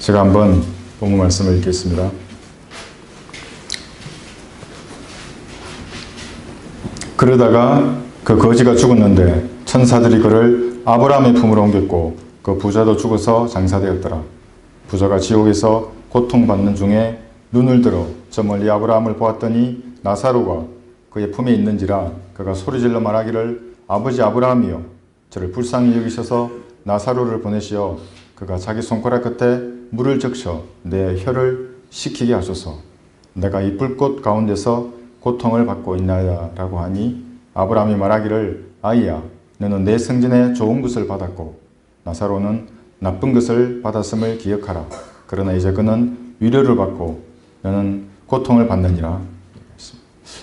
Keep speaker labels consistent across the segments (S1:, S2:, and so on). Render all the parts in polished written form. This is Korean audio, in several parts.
S1: 제가 한번 본문 말씀을 읽겠습니다. 그러다가 그 거지가 죽었는데 천사들이 그를 아브라함의 품으로 옮겼고 그 부자도 죽어서 장사되었더라. 부자가 지옥에서 고통받는 중에 눈을 들어 저 멀리 아브라함을 보았더니 나사로가 그의 품에 있는지라. 그가 소리질러 말하기를 아버지 아브라함이여 저를 불쌍히 여기셔서 나사로를 보내시어 그가 자기 손가락 끝에 물을 적셔 내 혀를 식히게 하소서. 내가 이 불꽃 가운데서 고통을 받고 있나이다 라고 하니 아브라함이 말하기를 아이야 너는 내 생전에 좋은 것을 받았고 나사로는 나쁜 것을 받았음을 기억하라. 그러나 이제 그는 위로를 받고 너는 고통을 받느니라.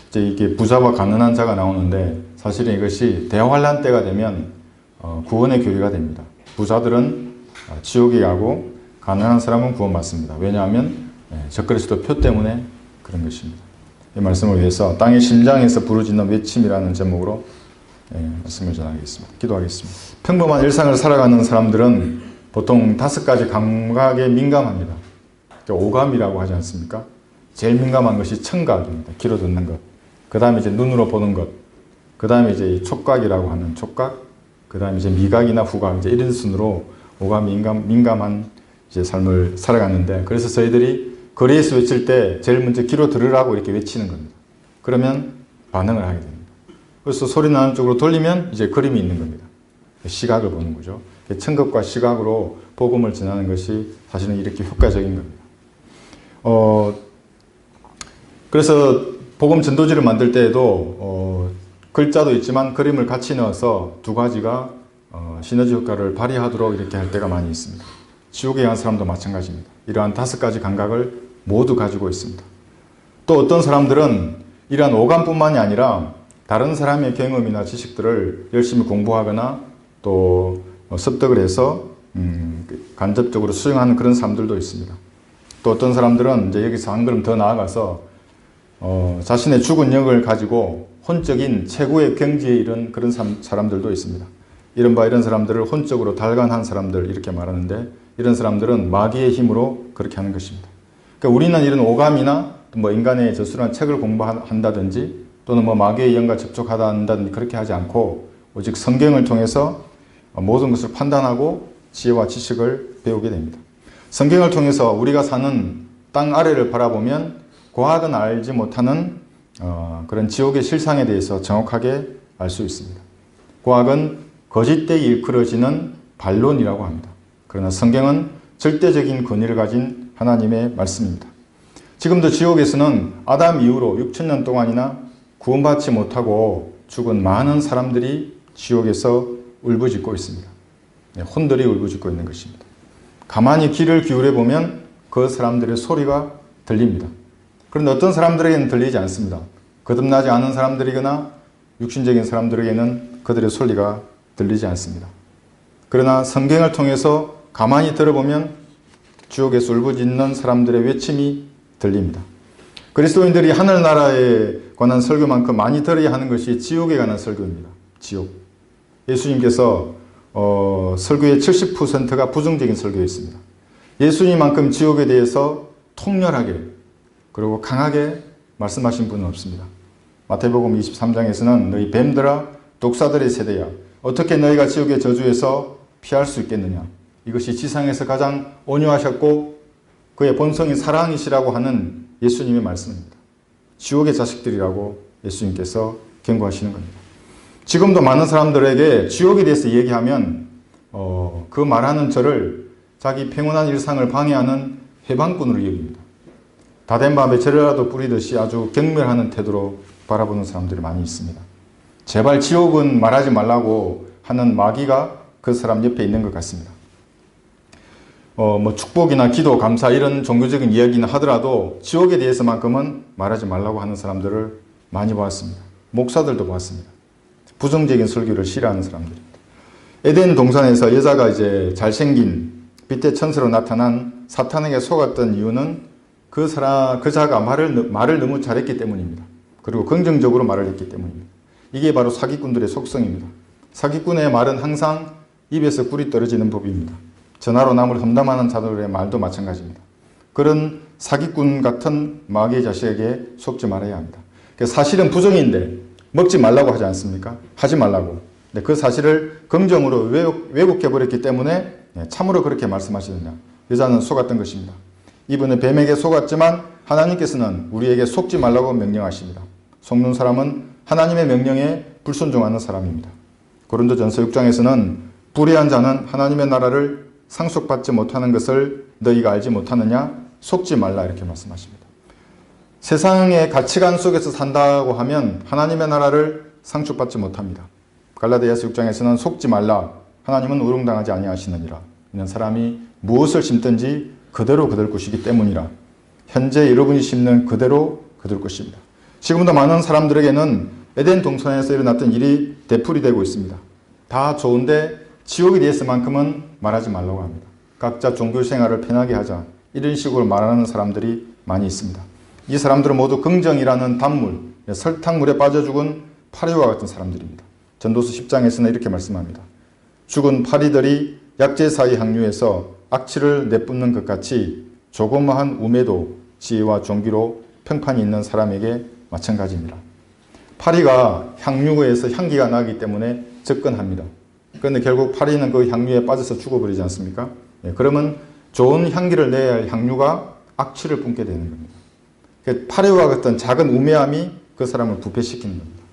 S1: 이제 이게 부자와 가난한 자가 나오는데 사실은 이것이 대환란 때가 되면 구원의 교리가 됩니다. 부자들은 지옥에 가고 가난한 사람은 구원받습니다. 왜냐하면 적그리스도 표 때문에 그런 것입니다. 이 말씀을 위해서 땅의 심장에서 부르짖는 외침이라는 제목으로 말씀을 전하겠습니다. 기도하겠습니다. 평범한 일상을 살아가는 사람들은 보통 5가지 감각에 민감합니다. 오감이라고 하지 않습니까? 제일 민감한 것이 청각입니다. 귀로 듣는 것. 그 다음에 이제 눈으로 보는 것. 그 다음에 이제 촉각이라고 하는 촉각. 그 다음에 이제 미각이나 후각. 이제 이런 순으로 오감이 민감한 이제 삶을 살아가는데, 그래서 저희들이 거리에서 외칠 때 제일 먼저 귀로 들으라고 이렇게 외치는 겁니다. 그러면 반응을 하게 됩니다. 그래서 소리 나는 쪽으로 돌리면 이제 그림이 있는 겁니다. 시각을 보는 거죠. 청각과 시각으로 복음을 전하는 것이 사실은 이렇게 효과적인 겁니다. 그래서 복음 전도지를 만들 때에도 글자도 있지만 그림을 같이 넣어서 두 가지가 시너지 효과를 발휘하도록 이렇게 할 때가 많이 있습니다. 지옥에 간 사람도 마찬가지입니다. 이러한 5가지 감각을 모두 가지고 있습니다. 또 어떤 사람들은 이러한 오감뿐만이 아니라 다른 사람의 경험이나 지식들을 열심히 공부하거나 또 습득을 해서 간접적으로 수용하는 그런 사람들도 있습니다. 또 어떤 사람들은 이제 여기서 한 걸음 더 나아가서 자신의 죽은 영을 가지고 혼적인 최고의 경지에 이른 그런 사람들도 있습니다. 이른바 이런 사람들을 혼적으로 달관한 사람들 이렇게 말하는데, 이런 사람들은 마귀의 힘으로 그렇게 하는 것입니다. 그러니까 우리는 이런 오감이나 뭐 인간의 저술한 책을 공부한다든지 또는 뭐 마귀의 영과 접촉한다든지 그렇게 하지 않고 오직 성경을 통해서 모든 것을 판단하고 지혜와 지식을 배우게 됩니다. 성경을 통해서 우리가 사는 땅 아래를 바라보면 과학은 알지 못하는 그런 지옥의 실상에 대해서 정확하게 알 수 있습니다. 과학은 거짓되이 일컬어지는 반론이라고 합니다. 그러나 성경은 절대적인 권위를 가진 하나님의 말씀입니다. 지금도 지옥에서는 아담 이후로 6,000년 동안이나 구원받지 못하고 죽은 많은 사람들이 지옥에서 울부짖고 있습니다. 혼들이 울부짖고 있는 것입니다. 가만히 귀를 기울여 보면 그 사람들의 소리가 들립니다. 그런데 어떤 사람들에게는 들리지 않습니다. 거듭나지 않은 사람들이거나 육신적인 사람들에게는 그들의 소리가 들리지 않습니다. 그러나 성경을 통해서 가만히 들어보면 지옥에서 울부짖는 사람들의 외침이 들립니다. 그리스도인들이 하늘나라에 관한 설교만큼 많이 들어야 하는 것이 지옥에 관한 설교입니다. 지옥. 예수님께서 설교의 70%가 부정적인 설교였습니다. 예수님만큼 지옥에 대해서 통렬하게 그리고 강하게 말씀하신 분은 없습니다. 마태복음 23장에서는 너희 뱀들아 독사들의 세대야 어떻게 너희가 지옥의 저주에서 피할 수 있겠느냐. 이것이 지상에서 가장 온유하셨고 그의 본성이 사랑이시라고 하는 예수님의 말씀입니다. 지옥의 자식들이라고 예수님께서 경고하시는 겁니다. 지금도 많은 사람들에게 지옥에 대해서 얘기하면 그 말하는 저를 자기 평온한 일상을 방해하는 해방꾼으로 여깁니다. 다된 밥에 재료라도 뿌리듯이 아주 경멸하는 태도로 바라보는 사람들이 많이 있습니다. 제발 지옥은 말하지 말라고 하는 마귀가 그 사람 옆에 있는 것 같습니다. 뭐 축복이나 기도, 감사 이런 종교적인 이야기는 하더라도 지옥에 대해서만큼은 말하지 말라고 하는 사람들을 많이 보았습니다. 목사들도 보았습니다. 부정적인 설교를 싫어하는 사람들입니다. 에덴 동산에서 여자가 이제 잘생긴 빛의 천사로 나타난 사탄에게 속았던 이유는 그 자가 말을 너무 잘했기 때문입니다. 그리고 긍정적으로 말을 했기 때문입니다. 이게 바로 사기꾼들의 속성입니다. 사기꾼의 말은 항상 입에서 꿀이 떨어지는 법입니다. 전하로 남을 험담하는 자들의 말도 마찬가지입니다. 그런 사기꾼 같은 마귀의 자식에게 속지 말아야 합니다. 사실은 부정인데 먹지 말라고 하지 않습니까? 하지 말라고. 그 사실을 긍정으로 왜곡해버렸기 때문에 참으로 그렇게 말씀하시느냐. 여자는 속았던 것입니다. 이분은 뱀에게 속았지만 하나님께서는 우리에게 속지 말라고 명령하십니다. 속는 사람은 하나님의 명령에 불순종하는 사람입니다. 고린도전서 6장에서는 불의한 자는 하나님의 나라를 상속받지 못하는 것을 너희가 알지 못하느냐? 속지 말라 이렇게 말씀하십니다. 세상의 가치관 속에서 산다고 하면 하나님의 나라를 상속받지 못합니다. 갈라디아서 6장에서는 속지 말라. 하나님은 우롱당하지 아니하시느니라. 이는 사람이 무엇을 심든지 그대로 거둘 것이기 때문이라. 현재 여러분이 심는 그대로 거둘 것입니다. 지금도 많은 사람들에게는 에덴 동산에서 일어났던 일이 되풀이되고 있습니다. 다 좋은데 지옥에 대해서만큼은 말하지 말라고 합니다. 각자 종교 생활을 편하게 하자. 이런 식으로 말하는 사람들이 많이 있습니다. 이 사람들은 모두 긍정이라는 단물, 설탕물에 빠져 죽은 파리와 같은 사람들입니다. 전도서 10장에서는 이렇게 말씀합니다. 죽은 파리들이 약재 사이 항류에서 악취를 내뿜는 것 같이 조그마한 우매도 지혜와 종기로 평판이 있는 사람에게 마찬가지입니다. 파리가 향유에서 향기가 나기 때문에 접근합니다. 그런데 결국 파리는 그 향유에 빠져서 죽어버리지 않습니까? 그러면 좋은 향기를 내야 할 향유가 악취를 뿜게 되는 겁니다. 파리와 같은 작은 우매함이 그 사람을 부패시키는 겁니다.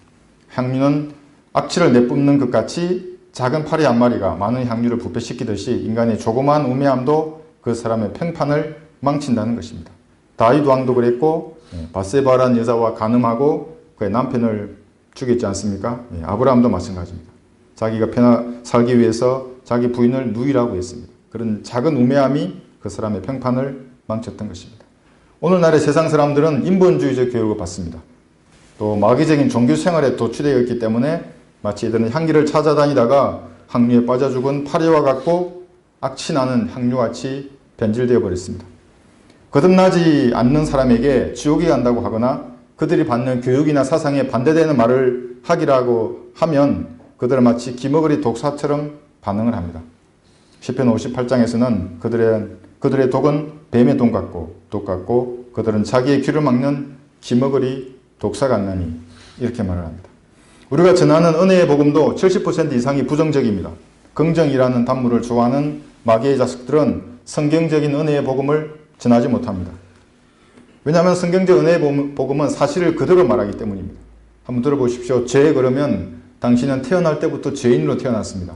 S1: 향유는 악취를 내뿜는 것 같이 작은 파리 한 마리가 많은 향유를 부패시키듯이 인간의 조그마한 우매함도 그 사람의 평판을 망친다는 것입니다. 다윗 왕도 그랬고 바세바라는 여자와 간음하고 그의 남편을 죽였지 않습니까? 아브라함도 마찬가지입니다. 자기가 살기 위해서 자기 부인을 누이라고 했습니다. 그런 작은 우매함이 그 사람의 평판을 망쳤던 것입니다. 오늘날의 세상 사람들은 인본주의적 교육을 받습니다. 또 마귀적인 종교 생활에 도취되어 있기 때문에 마치 이들은 향기를 찾아다니다가 항류에 빠져 죽은 파리와 같고 악취나는 향유같이 변질되어 버렸습니다. 거듭나지 않는 사람에게 지옥에 간다고 하거나 그들이 받는 교육이나 사상에 반대되는 말을 하기라고 하면 그들은 마치 기머거리 독사처럼 반응을 합니다. 시편 58장에서는 그들의 독은 뱀의 독 같고 그들은 자기의 귀를 막는 기머거리 독사 같나니 이렇게 말을 합니다. 우리가 전하는 은혜의 복음도 70% 이상이 부정적입니다. 긍정이라는 단물을 좋아하는 마귀의 자식들은 성경적인 은혜의 복음을 전하지 못합니다. 왜냐하면 성경적 은혜의 복음은 사실을 그대로 말하기 때문입니다. 한번 들어보십시오. 죄 그러면 당신은 태어날 때부터 죄인으로 태어났습니다.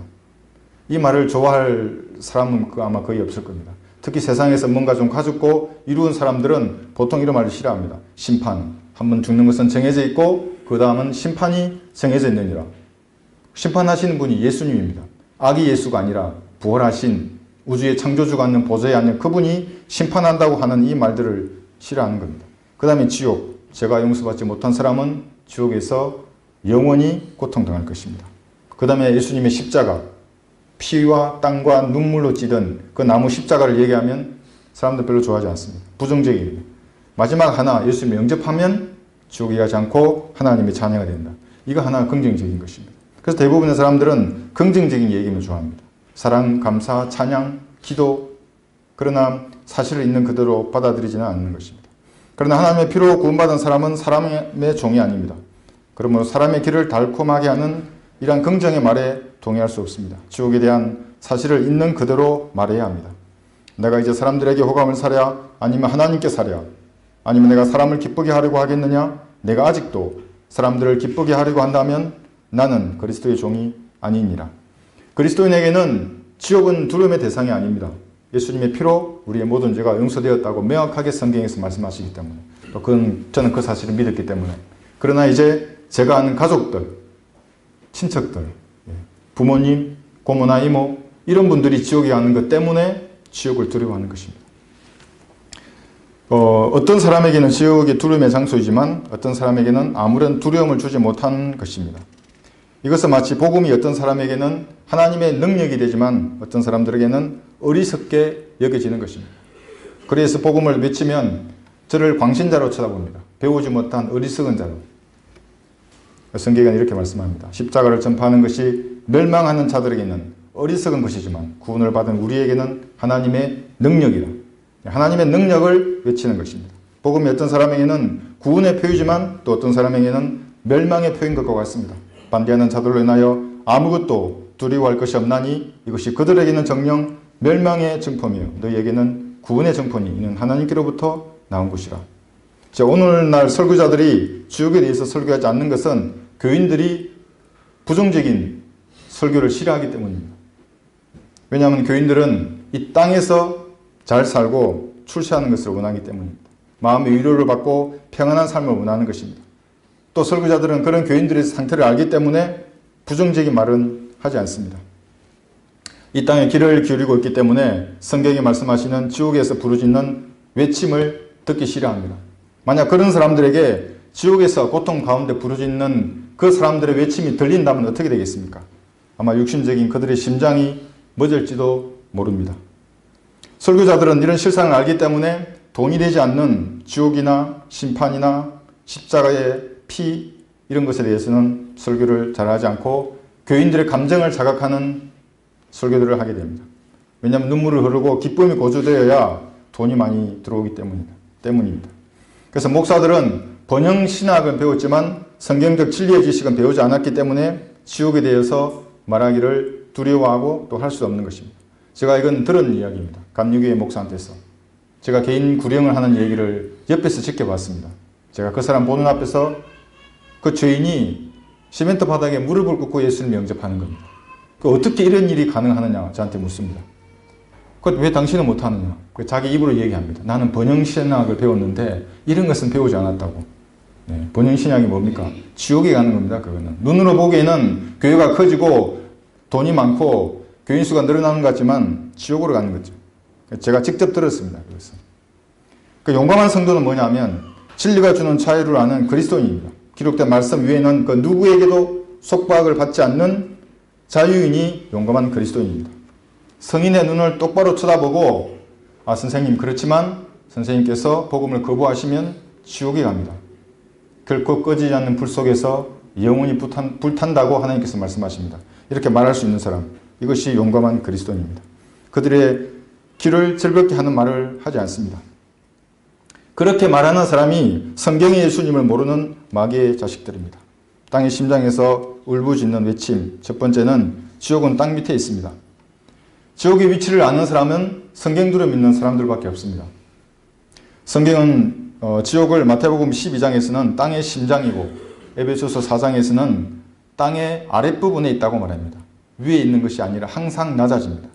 S1: 이 말을 좋아할 사람은 아마 거의 없을 겁니다. 특히 세상에서 뭔가 좀 가졌고 이루은 사람들은 보통 이런 말을 싫어합니다. 심판. 한번 죽는 것은 정해져 있고 그 다음은 심판이 정해져 있느니라. 심판하시는 분이 예수님입니다. 아기 예수가 아니라 부활하신 우주의 창조주가 앉는 보좌에 앉는 그분이 심판한다고 하는 이 말들을 싫어하는 겁니다. 그 다음에 지옥. 죄가 용서받지 못한 사람은 지옥에서 영원히 고통당할 것입니다. 그 다음에 예수님의 십자가. 피와 땀과 눈물로 찌든 그 나무 십자가를 얘기하면 사람들 별로 좋아하지 않습니다. 부정적입니다. 마지막 하나 예수님 영접하면 지옥에 가지 않고 하나님의 자녀가 된다. 이거 하나 긍정적인 것입니다. 그래서 대부분의 사람들은 긍정적인 얘기를 좋아합니다. 사랑, 감사, 찬양, 기도. 그러나 사실을 있는 그대로 받아들이지는 않는 것입니다. 그러나 하나님의 피로 구원받은 사람은 사람의 종이 아닙니다. 그러므로 사람의 길을 달콤하게 하는 이러한 긍정의 말에 동의할 수 없습니다. 지옥에 대한 사실을 있는 그대로 말해야 합니다. 내가 이제 사람들에게 호감을 사랴 아니면 하나님께 사랴 아니면 내가 사람을 기쁘게 하려고 하겠느냐? 내가 아직도 사람들을 기쁘게 하려고 한다면 나는 그리스도의 종이 아니니라. 그리스도인에게는 지옥은 두려움의 대상이 아닙니다. 예수님의 피로 우리의 모든 죄가 용서되었다고 명확하게 성경에서 말씀하시기 때문에 또 저는 그 사실을 믿었기 때문에 그러나 이제 제가 아는 가족들, 친척들, 부모님, 고모나 이모 이런 분들이 지옥에 가는 것 때문에 지옥을 두려워하는 것입니다. 어떤 사람에게는 지옥이 두려움의 장소이지만 어떤 사람에게는 아무런 두려움을 주지 못한 것입니다. 이것은 마치 복음이 어떤 사람에게는 하나님의 능력이 되지만 어떤 사람들에게는 어리석게 여겨지는 것입니다. 그래서 복음을 외치면 저를 광신자로 쳐다봅니다. 배우지 못한 어리석은 자로. 성경은 이렇게 말씀합니다. 십자가를 전파하는 것이 멸망하는 자들에게는 어리석은 것이지만 구원을 받은 우리에게는 하나님의 능력이라. 하나님의 능력을 외치는 것입니다. 복음이 어떤 사람에게는 구원의 표이지만 또 어떤 사람에게는 멸망의 표인 것과 같습니다. 반대하는 자들로 인하여 아무것도 두려워할 것이 없나니 이것이 그들에게는 정녕 멸망의 증포이며 너희에게는 구원의 증포니 이는 하나님께로부터 나온 것이라. 오늘날 설교자들이 지옥에 대해서 설교하지 않는 것은 교인들이 부정적인 설교를 싫어하기 때문입니다. 왜냐하면 교인들은 이 땅에서 잘 살고 출세하는 것을 원하기 때문입니다. 마음의 위로를 받고 평안한 삶을 원하는 것입니다. 또 설교자들은 그런 교인들의 상태를 알기 때문에 부정적인 말은 하지 않습니다. 이 땅에 귀를 기울이고 있기 때문에 성경이 말씀하시는 지옥에서 부르짖는 외침을 듣기 싫어합니다. 만약 그런 사람들에게 지옥에서 고통 가운데 부르짖는 그 사람들의 외침이 들린다면 어떻게 되겠습니까? 아마 육신적인 그들의 심장이 멎을지도 모릅니다. 설교자들은 이런 실상을 알기 때문에 돈이 되지 않는 지옥이나 심판이나 십자가의 피 이런 것에 대해서는 설교를 잘하지 않고 교인들의 감정을 자극하는 설교들을 하게 됩니다. 왜냐하면 눈물을 흐르고 기쁨이 고조되어야 돈이 많이 들어오기 때문입니다. 그래서 목사들은 번영신학은 배웠지만 성경적 진리의 지식은 배우지 않았기 때문에 지옥에 대해서 말하기를 두려워하고 또 할 수 없는 것입니다. 제가 이건 들은 이야기입니다. 감리교회 목사한테서. 제가 개인 구령을 하는 얘기를 옆에서 지켜봤습니다. 제가 그 사람 보는 앞에서 그 죄인이 시멘트 바닥에 무릎을 꿇고 예수를 영접하는 겁니다. 어떻게 이런 일이 가능하느냐 저한테 묻습니다. 왜 당신은 못하느냐? 자기 입으로 얘기합니다. 나는 번영신학을 배웠는데 이런 것은 배우지 않았다고. 네, 번영신학이 뭡니까? 지옥에 가는 겁니다. 그거는. 눈으로 보기에는 교회가 커지고 돈이 많고 교인 수가 늘어나는 것 같지만 지옥으로 가는 거죠. 제가 직접 들었습니다. 그래서 용감한 성도는 뭐냐면 진리가 주는 자유를 아는 그리스도인입니다. 기록된 말씀 위에는 그 누구에게도 속박을 받지 않는 자유인이 용감한 그리스도인입니다. 성인의 눈을 똑바로 쳐다보고 선생님 그렇지만 선생님께서 복음을 거부하시면 지옥에 갑니다. 결코 꺼지지 않는 불 속에서 영원히 불탄다고 하나님께서 말씀하십니다. 이렇게 말할 수 있는 사람, 이것이 용감한 그리스도인입니다. 그들의 귀를 즐겁게 하는 말을 하지 않습니다. 그렇게 말하는 사람이 성경의 예수님을 모르는 마귀의 자식들입니다. 땅의 심장에서 울부짖는 외침. 첫 번째는 지옥은 땅 밑에 있습니다. 지옥의 위치를 아는 사람은 성경들을 믿는 사람들밖에 없습니다. 성경은 지옥을 마태복음 12장에서는 땅의 심장이고 에베소서 4장에서는 땅의 아랫부분에 있다고 말합니다. 위에 있는 것이 아니라 항상 낮아집니다.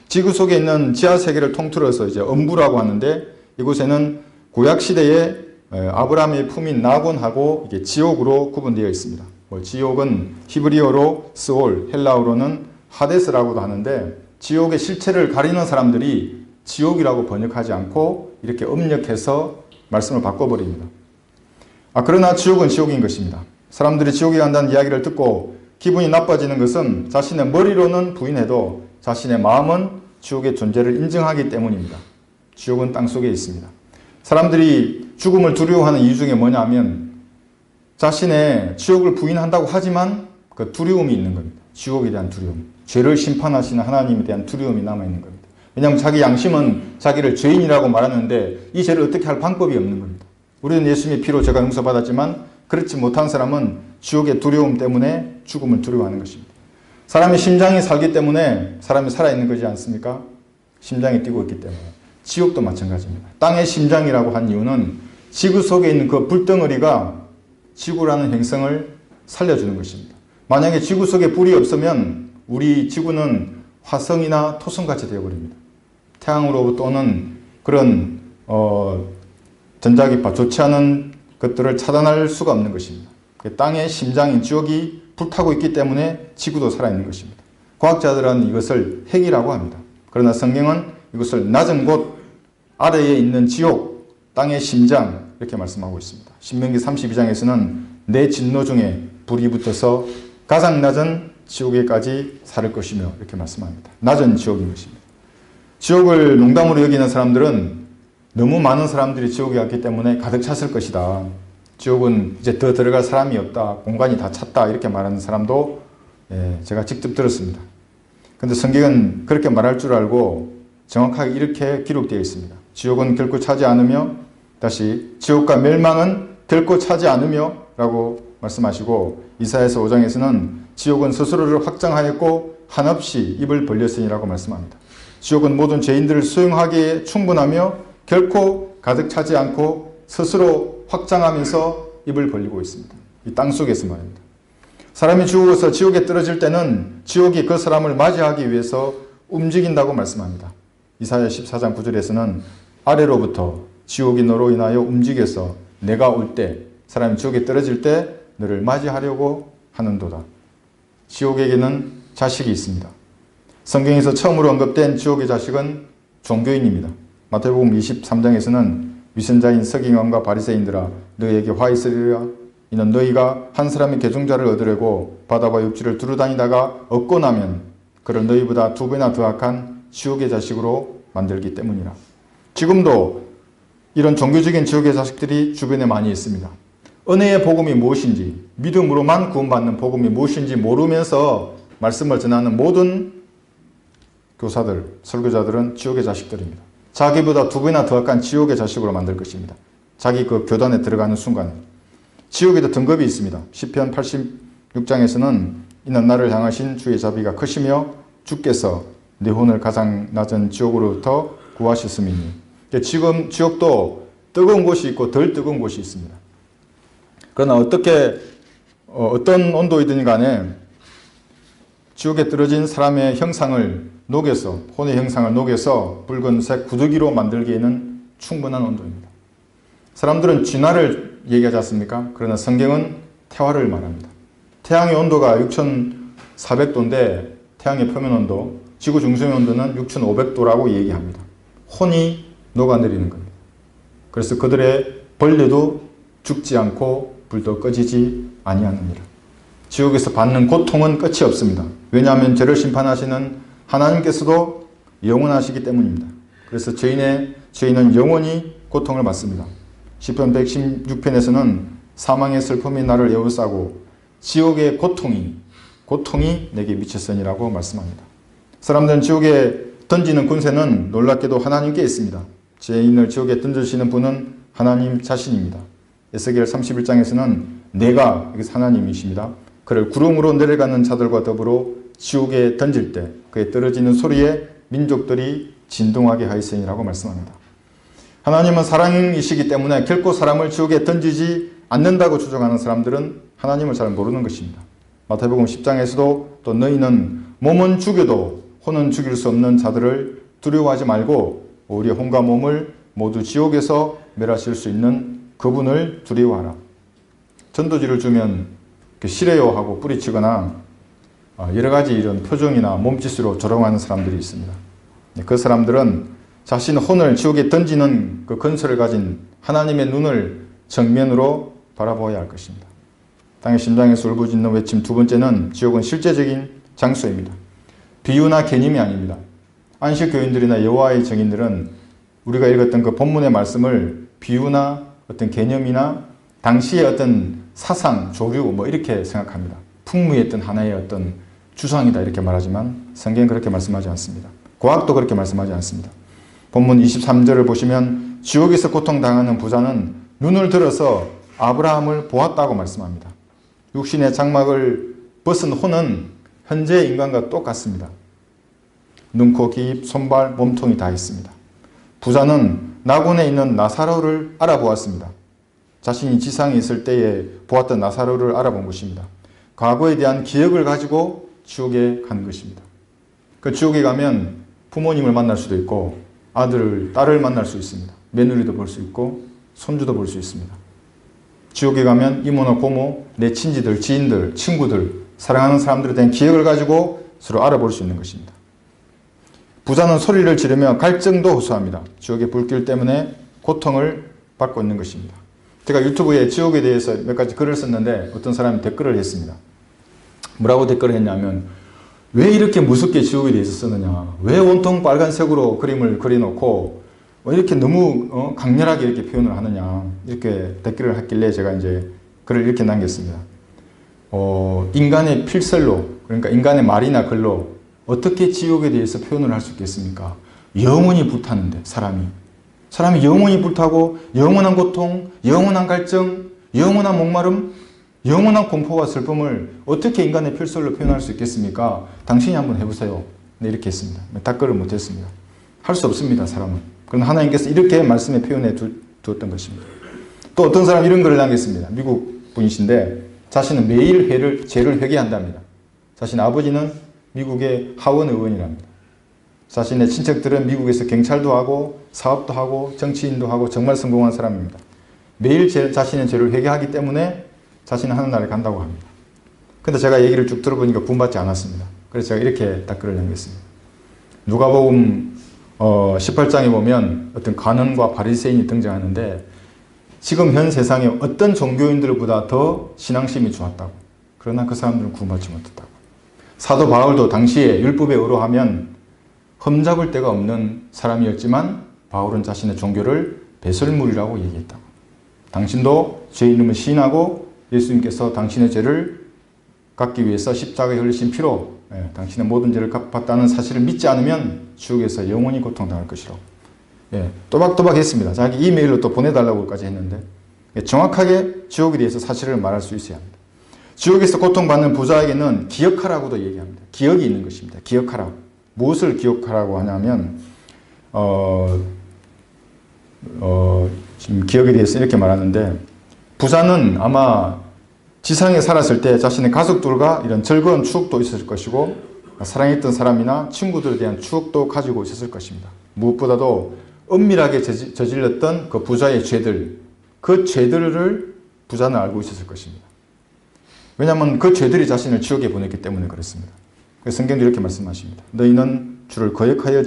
S1: 지구 속에 있는 지하세계를 통틀어서 이제 음부라고 하는데 이곳에는 구약시대에 아브라함의 품인 낙원하고 이게 지옥으로 구분되어 있습니다. 지옥은 히브리어로 스올, 헬라어로는 하데스라고도 하는데 지옥의 실체를 가리는 사람들이 지옥이라고 번역하지 않고 이렇게 음력해서 말씀을 바꿔버립니다. 그러나 지옥은 지옥인 것입니다. 사람들이 지옥에 간다는 이야기를 듣고 기분이 나빠지는 것은 자신의 머리로는 부인해도 자신의 마음은 지옥의 존재를 인정하기 때문입니다. 지옥은 땅속에 있습니다. 사람들이 죽음을 두려워하는 이유 중에 뭐냐면 자신의 지옥을 부인한다고 하지만 그 두려움이 있는 겁니다. 지옥에 대한 두려움. 죄를 심판하시는 하나님에 대한 두려움이 남아있는 겁니다. 왜냐하면 자기 양심은 자기를 죄인이라고 말하는데 이 죄를 어떻게 할 방법이 없는 겁니다. 우리는 예수님의 피로 죄가 용서받았지만 그렇지 못한 사람은 지옥의 두려움 때문에 죽음을 두려워하는 것입니다. 사람의 심장이 살기 때문에 사람이 살아있는 거지 않습니까? 심장이 뛰고 있기 때문에. 지옥도 마찬가지입니다. 땅의 심장이라고 한 이유는 지구 속에 있는 그 불덩어리가 지구라는 행성을 살려주는 것입니다. 만약에 지구 속에 불이 없으면 우리 지구는 화성이나 토성같이 되어버립니다. 태양으로부터 오는 그런 전자기파, 좋지 않은 것들을 차단할 수가 없는 것입니다. 땅의 심장인 지옥이 불타고 있기 때문에 지구도 살아있는 것입니다. 과학자들은 이것을 핵이라고 합니다. 그러나 성경은 이것을 낮은 곳 아래에 있는 지옥, 땅의 심장 이렇게 말씀하고 있습니다. 신명기 32장에서는 내 진노 중에 불이 붙어서 가장 낮은 지옥에까지 살을 것이며 이렇게 말씀합니다. 낮은 지옥인 것입니다. 지옥을 농담으로 여기는 사람들은 너무 많은 사람들이 지옥에 갔기 때문에 가득 찼을 것이다. 지옥은 이제 더 들어갈 사람이 없다. 공간이 다 찼다. 이렇게 말하는 사람도 제가 직접 들었습니다. 근데 성경은 그렇게 말할 줄 알고 정확하게 이렇게 기록되어 있습니다. 지옥은 결코 차지 않으며, 다시 지옥과 멸망은 결코 차지 않으며 라고 말씀하시고, 이사야서 5장에서는 지옥은 스스로를 확장하였고 한없이 입을 벌렸으니라고 말씀합니다. 지옥은 모든 죄인들을 수용하기에 충분하며 결코 가득 차지 않고 스스로 확장하면서 입을 벌리고 있습니다. 이 땅속에서 말입니다. 사람이 죽어서 지옥에 떨어질 때는 지옥이 그 사람을 맞이하기 위해서 움직인다고 말씀합니다. 이사야 14장 9절에서는 아래로부터 지옥이 너로 인하여 움직여서 내가 올 때, 사람이 지옥에 떨어질 때 너를 맞이하려고 하는도다. 지옥에게는 자식이 있습니다. 성경에서 처음으로 언급된 지옥의 자식은 종교인입니다. 마태복음 23장에서는 위선자인 서기관과 바리새인들아 너희에게 화 있으리라. 이는 너희가 한 사람의 계중자를 얻으려고 바다와 육지를 두루다니다가 얻고 나면 그를 너희보다 2배나 더 악한 지옥의 자식으로 만들기 때문이라. 지금도 이런 종교적인 지옥의 자식들이 주변에 많이 있습니다. 은혜의 복음이 무엇인지, 믿음으로만 구원받는 복음이 무엇인지 모르면서 말씀을 전하는 모든 교사들, 설교자들은 지옥의 자식들입니다. 자기보다 2배나 더 악한 지옥의 자식으로 만들 것입니다. 자기 그 교단에 들어가는 순간에. 지옥에도 등급이 있습니다. 시편 86장에서는 이는 나를 향하신 주의 자비가 크시며 주께서 내 혼을 가장 낮은 지옥으로부터 구하셨음이니. 지금 지옥도 뜨거운 곳이 있고 덜 뜨거운 곳이 있습니다. 그러나 어떤 온도이든 간에 지옥에 떨어진 사람의 형상을 녹여서, 혼의 형상을 녹여서 붉은색 구더기로 만들기에는 충분한 온도입니다. 사람들은 진화를 얘기하지 않습니까? 그러나 성경은 태화를 말합니다. 태양의 온도가 6400도인데 태양의 표면 온도, 지구 중심의 온도는 6500도라고 얘기합니다. 혼이 녹아내리는 겁니다. 그래서 그들의 벌레도 죽지 않고 불도 꺼지지 아니하느니라. 지옥에서 받는 고통은 끝이 없습니다. 왜냐하면 죄를 심판하시는 하나님께서도 영원하시기 때문입니다. 그래서 죄인은 영원히 고통을 받습니다. 시편 116편에서는 사망의 슬픔이 나를 에워싸고 지옥의 고통이 내게 미쳤으니라고 말씀합니다. 사람들은 지옥에 던지는 군세는 놀랍게도 하나님께 있습니다. 죄인을 지옥에 던지시는 분은 하나님 자신입니다. 에스겔 31장에서는 내가, 여기서 하나님이십니다. 그를 구름으로 내려가는 자들과 더불어 지옥에 던질 때 그의 떨어지는 소리에 민족들이 진동하게 하였으니라고 말씀합니다. 하나님은 사랑이시기 때문에 결코 사람을 지옥에 던지지 않는다고 주장하는 사람들은 하나님을 잘 모르는 것입니다. 마태복음 10장에서도 또 너희는 몸은 죽여도 혼은 죽일 수 없는 자들을 두려워하지 말고 오히려 혼과 몸을 모두 지옥에서 멸하실 수 있는 그분을 두려워하라. 전도지를 주면 싫어요 하고 뿌리치거나 여러 가지 이런 표정이나 몸짓으로 조롱하는 사람들이 있습니다. 그 사람들은 자신의 혼을 지옥에 던지는 그 건설을 가진 하나님의 눈을 정면으로 바라보아야 할 것입니다. 땅의 심장에서 울부짖는 외침. 두 번째는 지옥은 실제적인 장소입니다. 비유나 개념이 아닙니다. 안식교인들이나 여호와의 증인들은 우리가 읽었던 그 본문의 말씀을 비유나 어떤 개념이나 당시의 어떤 사상, 조류 뭐 이렇게 생각합니다. 풍무의 어떤 하나의 어떤 주상이다 이렇게 말하지만 성경은 그렇게 말씀하지 않습니다. 과학도 그렇게 말씀하지 않습니다. 본문 23절을 보시면 지옥에서 고통당하는 부자는 눈을 들어서 아브라함을 보았다고 말씀합니다. 육신의 장막을 벗은 혼은 현재 인간과 똑같습니다. 눈, 코, 귀, 입, 손발, 몸통이 다 있습니다. 부자는 낙원에 있는 나사로를 알아보았습니다. 자신이 지상에 있을 때에 보았던 나사로를 알아본 것입니다. 과거에 대한 기억을 가지고 지옥에 간 것입니다. 그 지옥에 가면 부모님을 만날 수도 있고 아들을, 딸을 만날 수 있습니다. 며느리도 볼 수 있고 손주도 볼 수 있습니다. 지옥에 가면 이모나 고모, 내 친지들, 지인들, 친구들, 사랑하는 사람들에 대한 기억을 가지고 서로 알아볼 수 있는 것입니다. 부자는 소리를 지르며 갈증도 호소합니다. 지옥의 불길 때문에 고통을 받고 있는 것입니다. 제가 유튜브에 지옥에 대해서 몇 가지 글을 썼는데 어떤 사람이 댓글을 했습니다. 뭐라고 댓글을 했냐면 왜 이렇게 무섭게 지옥에 대해서 쓰느냐, 왜 온통 빨간색으로 그림을 그려놓고 이렇게 너무 강렬하게 이렇게 표현을 하느냐, 이렇게 댓글을 했길래 제가 이제 글을 이렇게 남겼습니다. 인간의 필설로, 그러니까 인간의 말이나 글로 어떻게 지옥에 대해서 표현을 할 수 있겠습니까? 영원히 불타는데 사람이 영원히 불타고 영원한 고통, 영원한 갈증, 영원한 목마름, 영원한 공포와 슬픔을 어떻게 인간의 필설로 표현할 수 있겠습니까? 당신이 한번 해보세요. 네, 이렇게 했습니다. 답글을 못했습니다. 할 수 없습니다, 사람은. 그러나 하나님께서 이렇게 말씀에 표현해 두었던 것입니다. 또 어떤 사람이 이런 글을 남겼습니다. 미국 분이신데 자신은 매일 죄를 회개한답니다. 자신 아버지는 미국의 하원 의원이랍니다. 자신의 친척들은 미국에서 경찰도 하고 사업도 하고 정치인도 하고 정말 성공한 사람입니다. 매일 자신의 죄를 회개하기 때문에 자신은 하늘나라에 간다고 합니다. 근데 제가 얘기를 쭉 들어보니까 구원받지 않았습니다. 그래서 제가 이렇게 답글을 남겼습니다. 누가복음 18장에 보면 어떤 관원과 바리새인이 등장하는데 지금 현 세상에 어떤 종교인들보다 더 신앙심이 좋았다고. 그러나 그 사람들은 구원받지 못했다고. 사도 바울도 당시에 율법에 의로하면 흠잡을 데가 없는 사람이었지만 바울은 자신의 종교를 배설물이라고 얘기했다고. 당신도 죄 이름을 시인하고 예수님께서 당신의 죄를 갚기 위해서 십자가에 흘리신 피로 당신의 모든 죄를 갚았다는 사실을 믿지 않으면 지옥에서 영원히 고통당할 것이라고. 또박또박 했습니다. 자기 이메일로 또 보내달라고까지 했는데 정확하게 지옥에 대해서 사실을 말할 수 있어야 합니다. 지옥에서 고통받는 부자에게는 기억하라고도 얘기합니다. 기억이 있는 것입니다. 기억하라. 무엇을 기억하라고 하냐면 지금 기억에 대해서 이렇게 말하는데 부자는 아마 지상에 살았을 때 자신의 가족들과 이런 즐거운 추억도 있었을 것이고 사랑했던 사람이나 친구들에 대한 추억도 가지고 있었을 것입니다. 무엇보다도 은밀하게 저질렀던 그 부자의 죄들, 그 죄들을 부자는 알고 있었을 것입니다. 왜냐하면 그 죄들이 자신을 지옥에 보냈기 때문에 그렇습니다. 그래서 성경도 이렇게 말씀하십니다. 너희는 주를 거역하여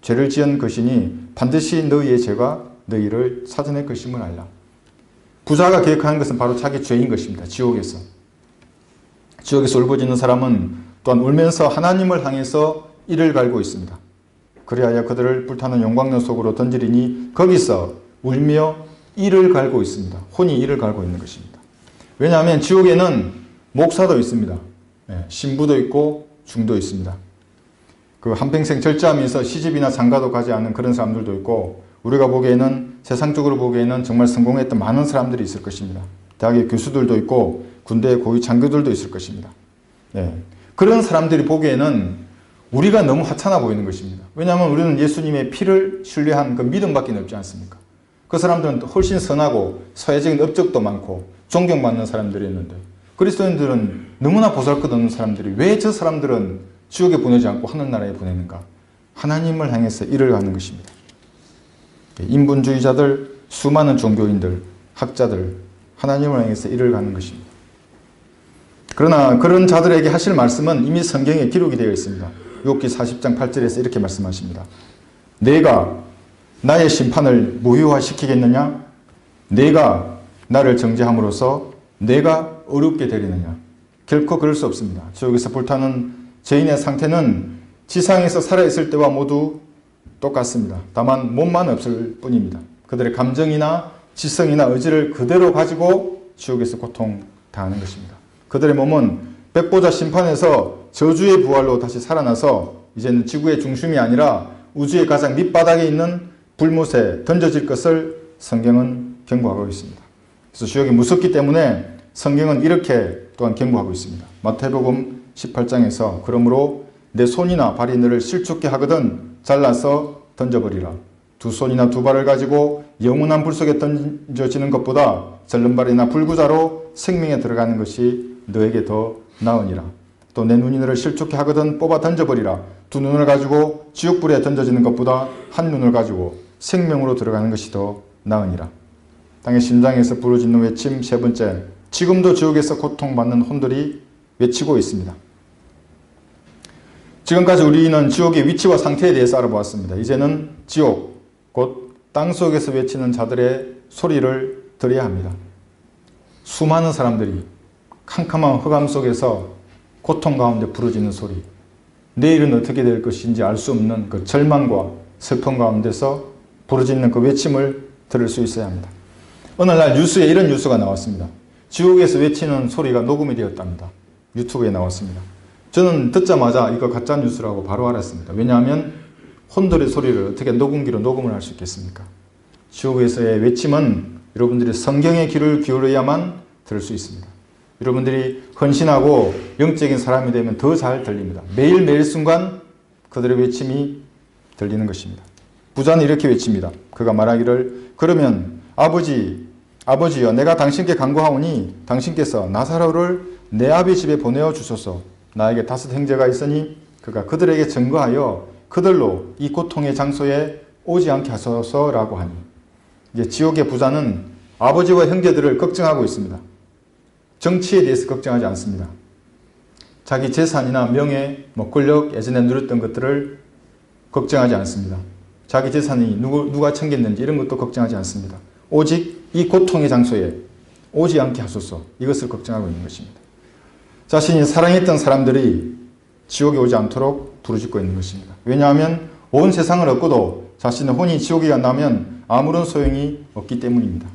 S1: 죄를 지은 것이니 반드시 너희의 죄가 너희를 찾아낼 것임을 알라. 부자가 기억하는 것은 바로 자기 죄인 것입니다. 지옥에서 울부짖는 사람은 또한 울면서 하나님을 향해서 이를 갈고 있습니다. 그리하여 그들을 불타는 용광로 속으로 던지리니 거기서 울며 이를 갈고 있습니다. 혼이 이를 갈고 있는 것입니다. 왜냐하면 지옥에는 목사도 있습니다. 신부도 있고 중도 있습니다. 그 한평생 절제하면서 시집이나 장가도 가지 않는 그런 사람들도 있고 우리가 보기에는 세상적으로 보기에는 정말 성공했던 많은 사람들이 있을 것입니다. 대학의 교수들도 있고 군대의 고위 장교들도 있을 것입니다. 그런 사람들이 보기에는 우리가 너무 하찮아 보이는 것입니다. 왜냐하면 우리는 예수님의 피를 신뢰한 그 믿음밖에 없지 않습니까? 그 사람들은 훨씬 선하고 사회적인 업적도 많고 존경받는 사람들이었는데 그리스도인들은 너무나 보잘것없는 사람들이 왜 저 사람들은 지옥에 보내지 않고 하늘나라에 보내는가? 하나님을 향해서 이를 가는 것입니다. 인본주의자들, 수많은 종교인들, 학자들, 하나님을 향해서 이를 가는 것입니다. 그러나 그런 자들에게 하실 말씀은 이미 성경에 기록이 되어 있습니다. 욥기 40장 8절에서 이렇게 말씀하십니다. 내가 나의 심판을 무효화시키겠느냐? 내가 나를 정죄함으로써 내가 어렵게 되리느냐? 결코 그럴 수 없습니다. 지옥에서 불타는 죄인의 상태는 지상에서 살아있을 때와 모두 똑같습니다. 다만 몸만 없을 뿐입니다. 그들의 감정이나 지성이나 의지를 그대로 가지고 지옥에서 고통당하는 것입니다. 그들의 몸은 백보자 심판에서 저주의 부활로 다시 살아나서 이제는 지구의 중심이 아니라 우주의 가장 밑바닥에 있는 불못에 던져질 것을 성경은 경고하고 있습니다. 그래서 지옥이 무섭기 때문에 성경은 이렇게 또한 경고하고 있습니다. 마태복음 18장에서 그러므로 내 손이나 발이 너를 실족게 하거든 잘라서 던져버리라. 두 손이나 두 발을 가지고 영원한 불 속에 던져지는 것보다 절름발이나 불구자로 생명에 들어가는 것이 너에게 더 나으니라. 또 내 눈이 너를 실족게 하거든 뽑아 던져버리라. 두 눈을 가지고 지옥불에 던져지는 것보다 한 눈을 가지고 생명으로 들어가는 것이 더 나으니라. 땅의 심장에서 부르짖는 외침 세 번째, 지금도 지옥에서 고통받는 혼들이 외치고 있습니다. 지금까지 우리는 지옥의 위치와 상태에 대해서 알아보았습니다. 이제는 지옥, 곧 땅속에서 외치는 자들의 소리를 들어야 합니다. 수많은 사람들이 캄캄한 흑암 속에서 고통 가운데 부르짖는 소리, 내일은 어떻게 될 것인지 알 수 없는 그 절망과 슬픔 가운데서 부르짖는 그 외침을 들을 수 있어야 합니다. 어느 날 뉴스에 이런 뉴스가 나왔습니다. 지옥에서 외치는 소리가 녹음이 되었답니다. 유튜브에 나왔습니다. 저는 듣자마자 이거 가짜뉴스라고 바로 알았습니다. 왜냐하면 혼돌의 소리를 어떻게 녹음기로 녹음을 할 수 있겠습니까? 지옥에서의 외침은 여러분들이 성경의 귀를 기울여야만 들을 수 있습니다. 여러분들이 헌신하고 영적인 사람이 되면 더 잘 들립니다. 매일매일 순간 그들의 외침이 들리는 것입니다. 부자는 이렇게 외칩니다. 그가 말하기를 그러면 아버지여 내가 당신께 간구하오니 당신께서 나사로를 내 아비 집에 보내어 주소서. 나에게 5 형제가 있으니 그가 그들에게 증거하여 그들로 이 고통의 장소에 오지 않게 하소서라고 하니 이제 지옥의 부자는 아버지와 형제들을 걱정하고 있습니다. 정치에 대해서 걱정하지 않습니다. 자기 재산이나 명예, 권력, 예전에 누렸던 것들을 걱정하지 않습니다. 자기 재산이 누가 챙겼는지 이런 것도 걱정하지 않습니다. 오직 이 고통의 장소에 오지 않게 하소서 이것을 걱정하고 있는 것입니다. 자신이 사랑했던 사람들이 지옥에 오지 않도록 부르짖고 있는 것입니다. 왜냐하면 온 세상을 얻고도 자신의 혼이 지옥에 간다면 아무런 소용이 없기 때문입니다.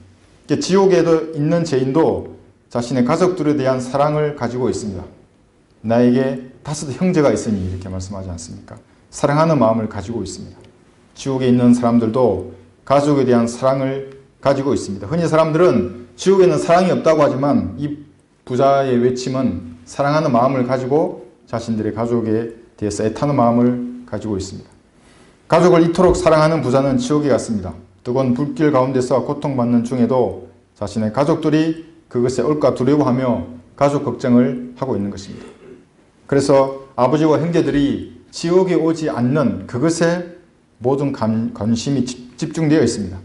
S1: 지옥에도 있는 죄인도 자신의 가족들에 대한 사랑을 가지고 있습니다. 나에게 5 형제가 있으니 이렇게 말씀하지 않습니까? 사랑하는 마음을 가지고 있습니다. 지옥에 있는 사람들도 가족에 대한 사랑을 가지고 있습니다. 흔히 사람들은 지옥에는 사랑이 없다고 하지만 이 부자의 외침은 사랑하는 마음을 가지고 자신들의 가족에 대해서 애타는 마음을 가지고 있습니다. 가족을 이토록 사랑하는 부자는 지옥에 갔습니다. 뜨거운 불길 가운데서 고통받는 중에도 자신의 가족들이 그것에 올까 두려워하며 가족 걱정을 하고 있는 것입니다. 그래서 아버지와 형제들이 지옥에 오지 않는 그것에 모든 관심이 집중되어 있습니다.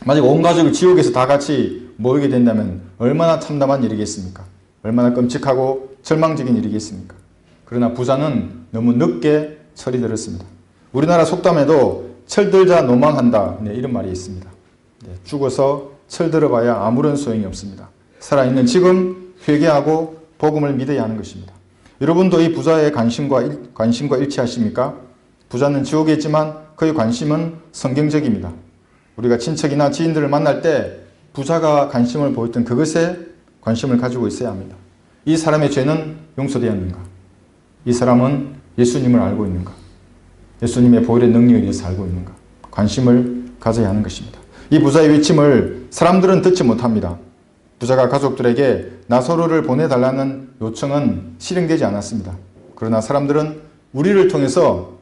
S1: 만약 온 가족이 지옥에서 다 같이 모이게 된다면 얼마나 참담한 일이겠습니까? 얼마나 끔찍하고 절망적인 일이겠습니까? 그러나 부자는 너무 늦게 철이 들었습니다. 우리나라 속담에도 철들자 노망한다 이런 말이 있습니다. 죽어서 철들어봐야 아무런 소용이 없습니다. 살아있는 지금 회개하고 복음을 믿어야 하는 것입니다. 여러분도 이 부자의 관심과 일치하십니까? 부자는 지옥에 있지만 그의 관심은 성경적입니다. 우리가 친척이나 지인들을 만날 때 부자가 관심을 보였던 그것에 관심을 가지고 있어야 합니다. 이 사람의 죄는 용서되었는가? 이 사람은 예수님을 알고 있는가? 예수님의 보혈의 능력에 대해서 알고 있는가? 관심을 가져야 하는 것입니다. 이 부자의 외침을 사람들은 듣지 못합니다. 부자가 가족들에게 나사로를 보내달라는 요청은 실행되지 않았습니다. 그러나 사람들은 우리를 통해서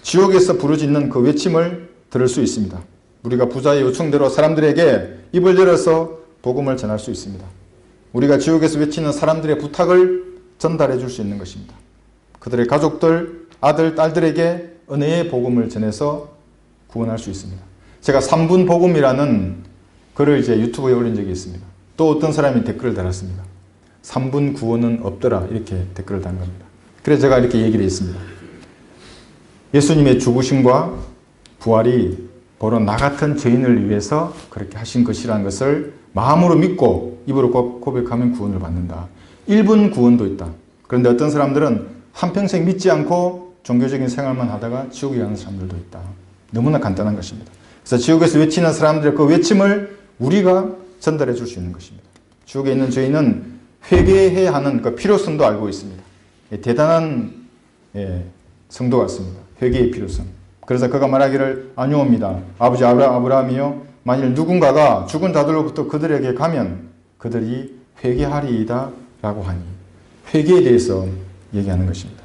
S1: 지옥에서 부르짖는 그 외침을 들을 수 있습니다. 우리가 부자의 요청대로 사람들에게 입을 열어서 복음을 전할 수 있습니다. 우리가 지옥에서 외치는 사람들의 부탁을 전달해 줄 수 있는 것입니다. 그들의 가족들, 아들, 딸들에게 은혜의 복음을 전해서 구원할 수 있습니다. 제가 3분 복음이라는 글을 이제 유튜브에 올린 적이 있습니다. 또 어떤 사람이 댓글을 달았습니다. 3분 구원은 없더라 이렇게 댓글을 단 겁니다. 그래서 제가 이렇게 얘기를 했습니다. 예수님의 죽으심과 부활이 바로 나 같은 죄인을 위해서 그렇게 하신 것이라는 것을 마음으로 믿고 입으로 고백하면 구원을 받는다. 1분 구원도 있다. 그런데 어떤 사람들은 한평생 믿지 않고 종교적인 생활만 하다가 지옥에 가는 사람들도 있다. 너무나 간단한 것입니다. 그래서 지옥에서 외치는 사람들의 그 외침을 우리가 전달해 줄 수 있는 것입니다. 지옥에 있는 죄인은 회개해야 하는 그 필요성도 알고 있습니다. 대단한 성도 같습니다. 회개의 필요성. 그래서 그가 말하기를 아니옵니다. 아버지 아브라함이요 만일 누군가가 죽은 자들로부터 그들에게 가면 그들이 회개하리이다 라고 하니 회개에 대해서 얘기하는 것입니다.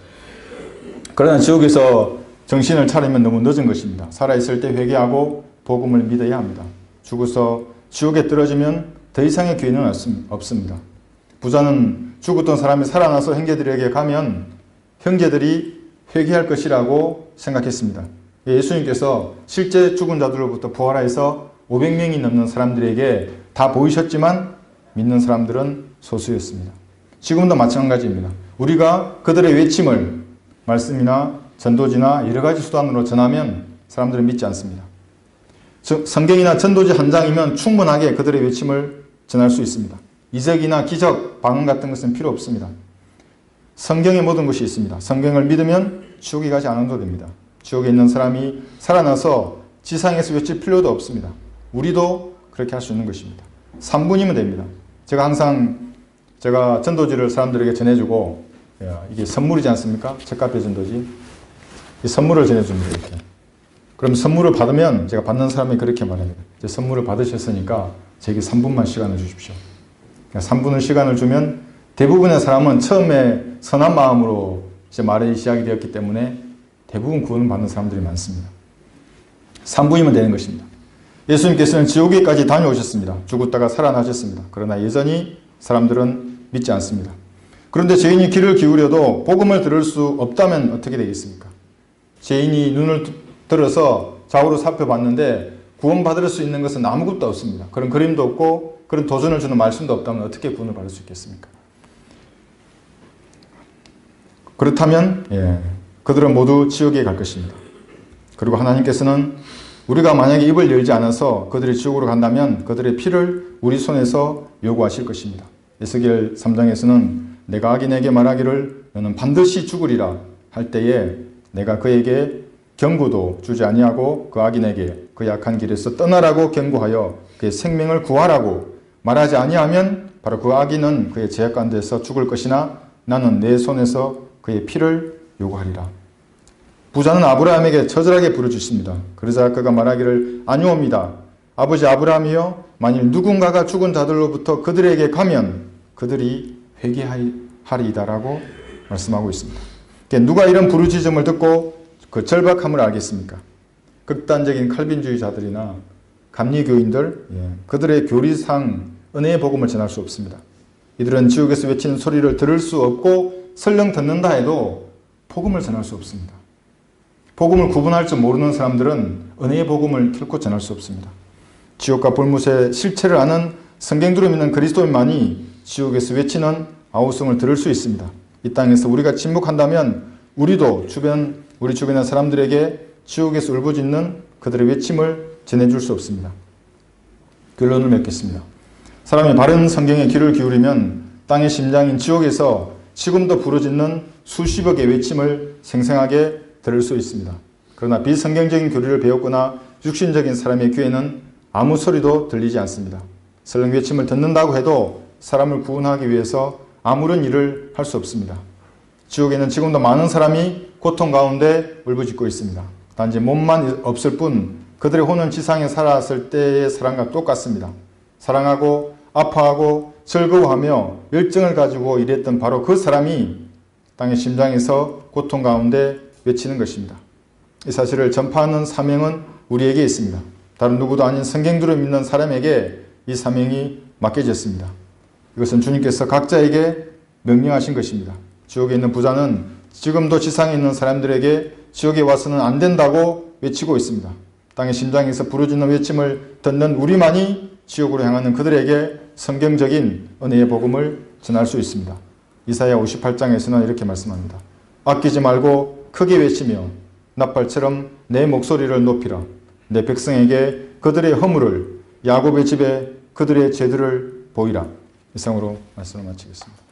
S1: 그러나 지옥에서 정신을 차리면 너무 늦은 것입니다. 살아있을 때 회개하고 복음을 믿어야 합니다. 죽어서 지옥에 떨어지면 더 이상의 기회는 없습니다. 부자는 죽었던 사람이 살아나서 형제들에게 가면 형제들이 회개할 것이라고 생각했습니다. 예수님께서 실제 죽은 자들로부터 부활하여서 500명이 넘는 사람들에게 다 보이셨지만 믿는 사람들은 소수였습니다. 지금도 마찬가지입니다. 우리가 그들의 외침을 말씀이나 전도지나 여러 가지 수단으로 전하면 사람들은 믿지 않습니다. 성경이나 전도지 한 장이면 충분하게 그들의 외침을 전할 수 있습니다. 이적이나 기적, 방언 같은 것은 필요 없습니다. 성경에 모든 것이 있습니다. 성경을 믿으면 지옥에 가지 않아도 됩니다. 지옥에 있는 사람이 살아나서 지상에서 외칠 필요도 없습니다. 우리도 그렇게 할 수 있는 것입니다. 3분이면 됩니다. 제가 항상 전도지를 사람들에게 전해주고 야, 이게 선물이지 않습니까? 책값의 전도지. 이 선물을 전해줍니다. 이렇게. 그럼 선물을 받으면 제가 받는 사람이 그렇게 말합니다. 이제 선물을 받으셨으니까 제게 3분만 시간을 주십시오. 그러니까 3분의 시간을 주면 대부분의 사람은 처음에 선한 마음으로 이제 말이 시작이 되었기 때문에 대부분 구원을 받는 사람들이 많습니다. 3분이면 되는 것입니다. 예수님께서는 지옥에까지 다녀오셨습니다. 죽었다가 살아나셨습니다. 그러나 여전히 사람들은 믿지 않습니다. 그런데 죄인이 귀를 기울여도 복음을 들을 수 없다면 어떻게 되겠습니까? 죄인이 눈을 들어서 좌우로 살펴봤는데 구원받을 수 있는 것은 아무것도 없습니다. 그런 그림도 없고 그런 도전을 주는 말씀도 없다면 어떻게 구원을 받을 수 있겠습니까? 그렇다면 그들은 모두 지옥에 갈 것입니다. 그리고 하나님께서는 우리가 만약에 입을 열지 않아서 그들이 지옥으로 간다면 그들의 피를 우리 손에서 요구하실 것입니다. 에스겔 3장에서는 내가 악인에게 말하기를 너는 반드시 죽으리라 할 때에 내가 그에게 경고도 주지 아니하고 그 악인에게 그 약한 길에서 떠나라고 경고하여 그의 생명을 구하라고 말하지 아니하면 바로 그 악인은 그의 죄악 가운데서 죽을 것이나 나는 내 손에서 그의 피를 요구하리라. 부자는 아브라함에게 처절하게 부르짖습니다. 그러자 그가 말하기를 아니옵니다. 아버지 아브라함이여 만일 누군가가 죽은 자들로부터 그들에게 가면 그들이 회개하리이다라고 말씀하고 있습니다. 누가 이런 부르짖음을 듣고 그 절박함을 알겠습니까? 극단적인 칼빈주의자들이나 감리교인들, 그들의 교리상 은혜의 복음을 전할 수 없습니다. 이들은 지옥에서 외치는 소리를 들을 수 없고 설령 듣는다 해도 복음을 전할 수 없습니다. 복음을 구분할 줄 모르는 사람들은 은혜의 복음을 결코 전할 수 없습니다. 지옥과 불못의 실체를 아는 성경대로 믿는 그리스도인만이 지옥에서 외치는 아우성을 들을 수 있습니다. 이 땅에서 우리가 침묵한다면 우리도 우리 주변의 사람들에게 지옥에서 울부짖는 그들의 외침을 전해줄 수 없습니다. 결론을 맺겠습니다. 사람이 바른 성경에 귀를 기울이면 땅의 심장인 지옥에서 지금도 부르짖는 수십억의 외침을 생생하게 들을 수 있습니다. 그러나 비성경적인 교리를 배웠거나 육신적인 사람의 귀에는 아무 소리도 들리지 않습니다. 설령 외침을 듣는다고 해도 사람을 구원하기 위해서 아무런 일을 할 수 없습니다. 지옥에는 지금도 많은 사람이 고통 가운데 울부짖고 있습니다. 단지 몸만 없을 뿐 그들의 혼은 지상에 살았을 때의 사랑과 똑같습니다. 사랑하고 아파하고 즐거워하며 열정을 가지고 일했던 바로 그 사람이 땅의 심장에서 고통 가운데 외치는 것입니다. 이 사실을 전파하는 사명은 우리에게 있습니다. 다른 누구도 아닌 성경대로 믿는 사람에게 이 사명이 맡겨졌습니다. 이것은 주님께서 각자에게 명령하신 것입니다. 지옥에 있는 부자는 지금도 지상에 있는 사람들에게 지옥에 와서는 안 된다고 외치고 있습니다. 땅의 심장에서 부르짖는 외침을 듣는 우리만이 지옥으로 향하는 그들에게 성경적인 은혜의 복음을 전할 수 있습니다. 이사야 58장에서는 이렇게 말씀합니다. 아끼지 말고 크게 외치며 나팔처럼 내 목소리를 높이라. 내 백성에게 그들의 허물을 야곱의 집에 그들의 죄들을 보이라. 이상으로 말씀을 마치겠습니다.